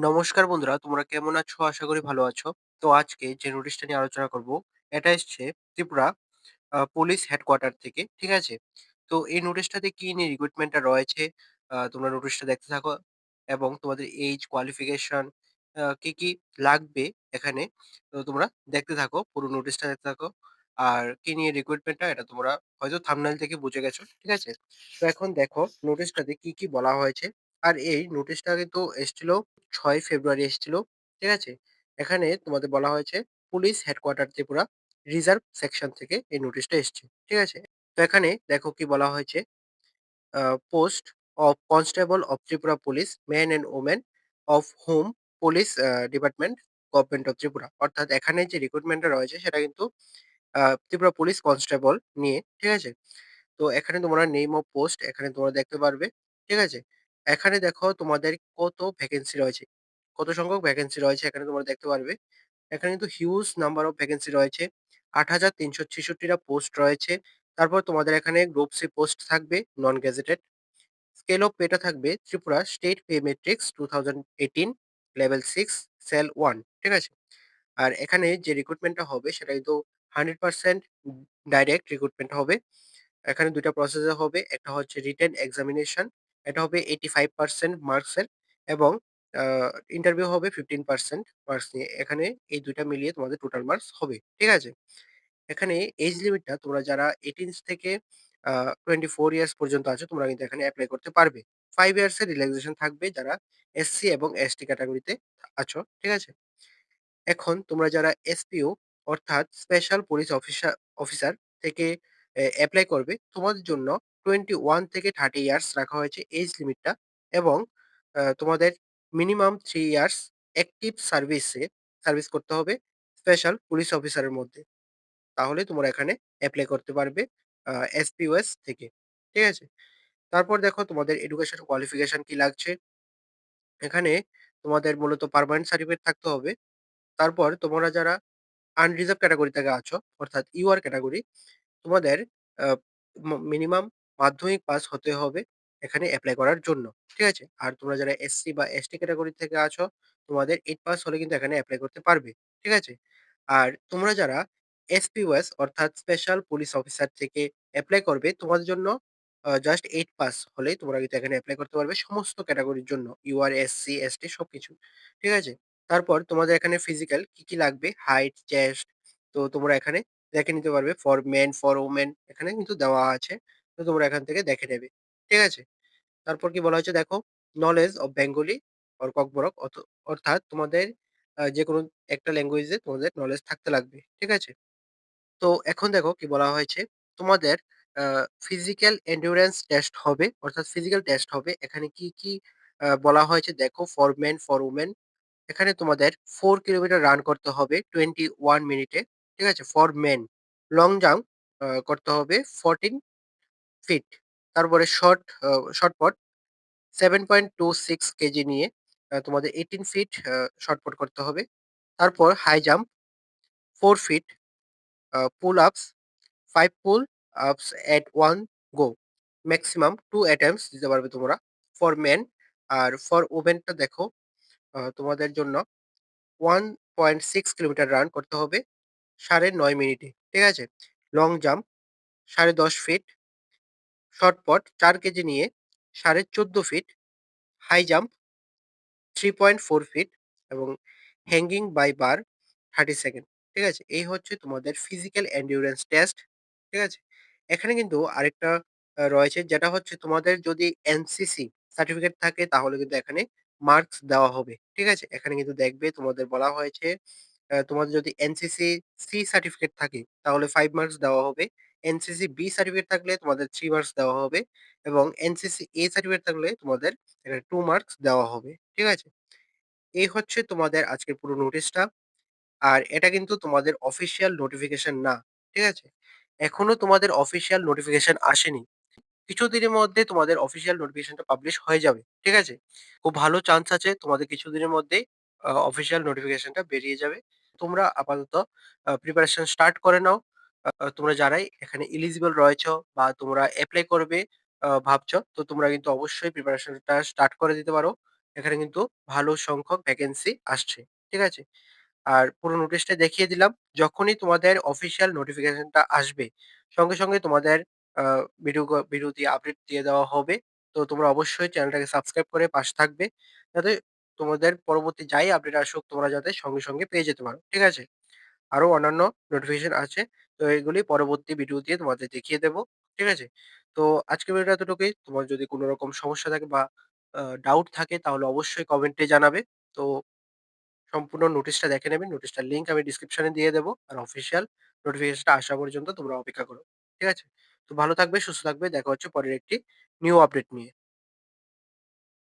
নমস্কার বন্ধুরা, তোমরা কেমন আছো? আশা করি ভালো আছো। তো আজকে যে নোটিশটা নিয়ে আলোচনা করব, এটা এসছে ত্রিপুরা পুলিশ হেডকোয়ার্টার থেকে। ঠিক আছে? তো এই নোটিশটাতে কি নিয়ে রিক্রুটমেন্টটা রয়েছে, তোমরা নোটিশটা দেখতে থাকো এবং তোমাদের এইজ, কোয়ালিফিকেশন কি, কি লাগবে এখানে, তো তোমরা দেখতে থাকো। পুরো নোটিশটা দেখতে থাকো। আর কি নিয়ে রিক্রুটমেন্টটা এটা তোমরা হয়তো থাম্বনেল থেকে বুঝে গেছো। ঠিক আছে? তো এখন দেখো নোটিশটাতে কি, কি বলা হয়েছে। আর এই নোটিশটা কিন্তু এসছিল ৬ ফেব্রুয়ারি এসেছিল। ঠিক আছে? এখানে তোমাদের বলা হয়েছে police headquarter Tripura reserve section থেকে এই নোটিশটা এসছে। ঠিক আছে? তো এখানে দেখো কি বলা হয়েছে, post of constable of Tripura police men and women of home police department government of Tripura. অর্থাৎ এখানে যে রিক্রুটমেন্টটা রয়েছে সেটা কিন্তু ত্রিপুরা পুলিশ কনস্টেবল নিয়ে। ঠিক আছে? তো এখানে তোমরা নেম অফ পোস্ট এখানে তোমরা দেখতে পারবে। ঠিক আছে? এখানে দেখো তোমাদের কত ভ্যাকেন্সি রয়েছে। কত সংখ্যক ভ্যাকেন্সি রয়েছে এখানে তোমরা দেখতে পারবে। এখানে কিন্তু হিউজ নাম্বার অফ ভ্যাকেন্সি রয়েছে। ৮,৩৬৬ টা পোস্ট রয়েছে। তারপর তোমাদের এখানে গ্রুপ সি পোস্ট থাকবে নন গেজেটেড। স্কেল অফ পেটা থাকবে Tripura state pay matrix 2018 level 6 cell 1। ঠিক আছে? আর এখানে যে রিক্রুটমেন্টটা হবে সেটা কিন্তু 100% ডাইরেক্ট রিক্রুটমেন্ট হবে। এখানে ২ টা প্রসেসে হবে। একটা হচ্ছে রিটেন এক্সামিনেশন। এটা হবে 85% মার্কসের এবং আ ইন্টারভিউ হবে 15% মার্কস নিয়ে। এখানে এই ২ টা মিলিয়ে তোমাদের টোটাল মার্কস হবে। ঠিক আছে? এখানে এজ লিমিটটা তোমরা যারা 18 থেকে আ 24 ইয়ার্স পর্যন্ত আছো তোমরা কিন্তু এখানে এপ্লাই করতে পারবে। 5 ইয়ার্স এর রিল্যাক্সেশন থাকবে যারা এসসি এবং এসটি ক্যাটেগরিতে আছো। ঠিক আছে? এখন তোমরা যারা এসপিও অর্থাৎ স্পেশাল পুলিশ অফিসার থেকে এপ্লাই করবে, তোমাদের জন্য 21 থেকে 30 ইয়ার্স রাখা হয়েছে এজ লিমিটটা এবং তোমাদের মিনিমাম 3 ইয়ার্স অ্যাক্টিভ সার্ভিস করতে হবে স্পেশাল পুলিশ অফিসারের মধ্যে। তাহলে তোমরা এখানে এপ্লাই করতে পারবে এসপিওএস থেকে। ঠিক আছে? তারপর দেখো তোমাদের এডুকেশন কোয়ালিফিকেশন কি লাগছে। এখানে তোমাদের মূলত পার্মানেন্ট সার্টিফিকেট থাকতে হবে। তারপর তোমরা যারা আনরিজার্ভড ক্যাটেগরি থেকে আছো, অর্থাৎ ইউআর ক্যাটেগরি, তোমাদের আ মিনিমাম মাধ্যমিক পাস হতে হবে এখানে এপ্লাই করার জন্য। ঠিক আছে? আর তোমরা যারা এসসি বা এসটি ক্যাটেগরি থেকে আছো, তোমাদের 8 পাস হলে কিন্তু এখানে এপ্লাই করতে পারবে। ঠিক আছে? আর তোমরা যারা এসপিওএস অর্থাৎ স্পেশাল পুলিশ অফিসার থেকে এপ্লাই করবে, তোমাদের জন্য জাস্ট 8 পাস হলেই তোমরা কিন্তু এখানে এপ্লাই করতে পারবে সমস্ত ক্যাটেগরির জন্য। ইউআর, এসসি, এসটি সবকিছু। ঠিক আছে? তারপর তোমাদের এখানে ফিজিক্যাল কি, কি লাগবে? হাইট, চেস্ট, তো তোমরা এখানে দেখে নিতে পারবে। ফর মেন, ফর ওমেন এখানে কিন্তু দেওয়া আছে। তো তোমরা এখান থেকে দেখে নেবে। ঠিক আছে? তারপর কি বলা হয়েছে দেখো, knowledge of Bengali or Kokborok অর্থাৎ তোমাদের যেকোনো একটা ল্যাঙ্গুয়েজে তোমাদের নলেজ থাকতে লাগবে। ঠিক আছে? তো এখন দেখো কি বলা হয়েছে, তোমাদের আ ফিজিক্যাল এন্ডুরেন্স টেস্ট হবে অর্থাৎ ফিজিক্যাল টেস্ট হবে। এখানে কি, কি বলা হয়েছে দেখো, ফর মেন, ফর ওমেন এখানে তোমাদের 4 কিলোমিটার রান করতে হবে 21 মিনিটে। ঠিক আছে? For main. লং জাম্প করতে হবে 14 ফিট। তারপরে শর্ট পুট 7.26 কেজি নিয়ে তোমাদের 18 ফিট শর্ট পুট করতে হবে। তারপর হাই জাম্প 4 ফিট, পুল আপস 5 পুল আপস এট 1 গো। মেক্সিমাম 2 অ্যাটেম্পটস দিতে পারবে তোমরা ফর মেন। আর ফর ওমেনটা দেখো, তোমাদের জন্য 1.6 কিলোমিটার রান করতে হবে 9.5 মিনিটে। ঠিক আছে? Long jump 10.5 feet, shot put ৪ KG নিয়ে 14.5 ফিট, হাই জাম্প 3.4 ফিট এবং হ্যাঙ্গিং বাই বার 30 সেকেন্ড। ঠিক আছে? এই হচ্ছে তোমাদের ফিজিক্যাল এন্ডিউরেন্স টেস্ট। ঠিক আছে? এখানে কিন্তু আরেকটা রয়েছে যেটা হচ্ছে তোমাদের যদি এনসিসি সার্টিফিকেট থাকে তাহলে কিন্তু এখানে মার্কস দেওয়া হবে। ঠিক আছে? এখানে কিন্তু দেখবে তোমাদের বলা হয়েছে তোমাদের যদি এনসিসি সি সার্টিফিকেট থাকে তাহলে 5 মার্কস দেওয়া হবে। এনসিসি বি সার্টিফিকেট থাকলে তোমাদের 3 মার্কস দেওয়া হবে এবং এনসিসি এ সার্টিফিকেট থাকলে তোমাদের এখানে 2 মার্কস দেওয়া হবে। ঠিক আছে? এই হচ্ছে তোমাদের আজকের পুরো নোটিশটা। আর এটা কিন্তু তোমাদের অফিসিয়াল নোটিফিকেশন না। ঠিক আছে? এখনো তোমাদের অফিসিয়াল নোটিফিকেশন আসেনি। কিছুদিনের মধ্যে তোমাদের অফিসিয়াল নোটিফিকেশনটা পাবলিশ হয়ে যাবে। ঠিক আছে? খুব ভালো চান্স আছে তোমাদের কিছুদিনের মধ্যেই অফিসিয়াল নোটিফিকেশনটা বেরিয়ে যাবে। তোমরা আপাতত প্রিপারেশন স্টার্ট করে নাও। তোমরা যারাই এখানে এলিজিবল রয়েছো বা তোমরা এপ্লাই করবে ভাবছো, তো তোমরা কিন্তু অবশ্যই প্রিপারেশনটা স্টার্ট করে দিতে পারো। এখানে কিন্তু ভালো সংখ্যক ভ্যাকেন্সি আসছে। ঠিক আছে? আর পুরো নোটিশটা দেখিয়ে দিলাম। যখনই তোমাদের অফিসিয়াল নোটিফিকেশনটা আসবে, সঙ্গে সঙ্গে তোমাদের আ ভিডিও দিয়ে আপডেট দিয়ে দেওয়া হবে। তো তোমরা অবশ্যই চ্যানেলটাকে সাবস্ক্রাইব করে পাশে থাকবে। যাতে তোমাদের পরবর্তী যাই আপডেট আসুক তোমরা যাতে সঙ্গে সঙ্গে পেয়ে যেতে পারো। ঠিক আছে? আরো অন্যান্য নোটিফিকেশন আছে। তো এগুলি পরবর্তী ভিডিও দিয়ে তোমাদের দেখিয়ে দেব। ঠিক আছে? তো আজকের ভিডিওটা এতটুকুই। তোমার যদি কোন রকম সমস্যা থাকে বা ডাউট থাকে তাহলে অবশ্যই কমেন্টে জানাবে। তো সম্পূর্ণ নোটিশটা দেখে নেবেন। নোটিশটার লিংক আমি ডেসক্রিপশনে দিয়ে দেব। আর অফিসিয়াল নোটিফিকেশনটা আসা পর্যন্ত তোমরা অপেক্ষা করো। ঠিক আছে? তো ভালো থাকবে, সুস্থ থাকবে। দেখা হচ্ছে পরের একটি নিউ আপডেট নিয়ে।